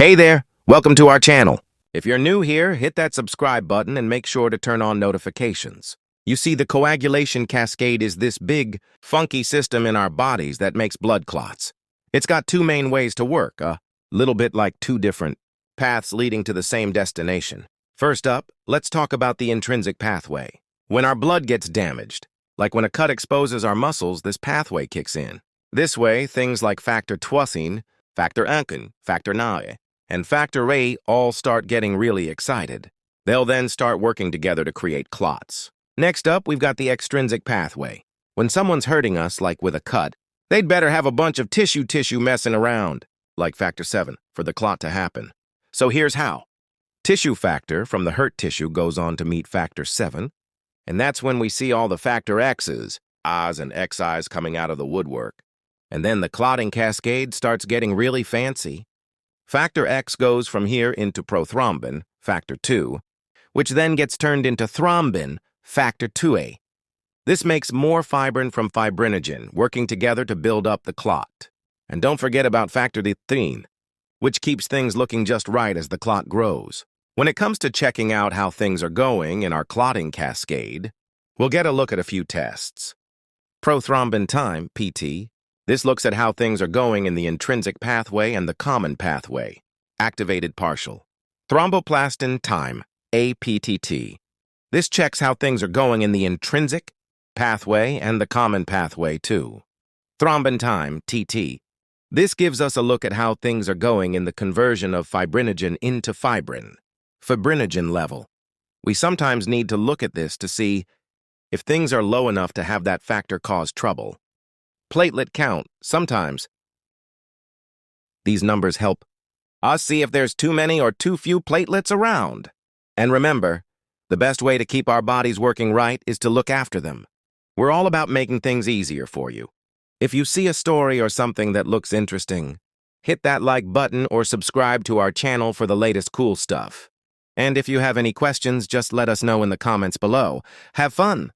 Hey there, welcome to our channel. If you're new here, hit that subscribe button and make sure to turn on notifications. You see, the coagulation cascade is this big, funky system in our bodies that makes blood clots. It's got two main ways to work, a little bit like two different paths leading to the same destination. First up, let's talk about the intrinsic pathway. When our blood gets damaged, like when a cut exposes our muscles, this pathway kicks in. This way, things like factor 12, factor 1, factor 9, and factor A all start getting really excited. They'll then start working together to create clots. Next up, we've got the extrinsic pathway. When someone's hurting us, like with a cut, they'd better have a bunch of tissue messing around, like factor 7, for the clot to happen. So here's how. Tissue factor from the hurt tissue goes on to meet factor 7, and that's when we see all the factor X's, I's and XI's coming out of the woodwork. And then the clotting cascade starts getting really fancy. Factor X goes from here into prothrombin, factor 2, which then gets turned into thrombin, factor 2A. This makes more fibrin from fibrinogen, working together to build up the clot. And don't forget about factor 13, which keeps things looking just right as the clot grows. When it comes to checking out how things are going in our clotting cascade, we'll get a look at a few tests. Prothrombin time, PT. This looks at how things are going in the intrinsic pathway and the common pathway, activated partial. Thromboplastin time, APTT. This checks how things are going in the intrinsic pathway and the common pathway too. Thrombin time, TT. This gives us a look at how things are going in the conversion of fibrinogen into fibrin, fibrinogen level. We sometimes need to look at this to see if things are low enough to have that factor cause trouble. Platelet count, sometimes. These numbers help us see if there's too many or too few platelets around. And remember, the best way to keep our bodies working right is to look after them. We're all about making things easier for you. If you see a story or something that looks interesting, hit that like button or subscribe to our channel for the latest cool stuff. And if you have any questions, just let us know in the comments below. Have fun!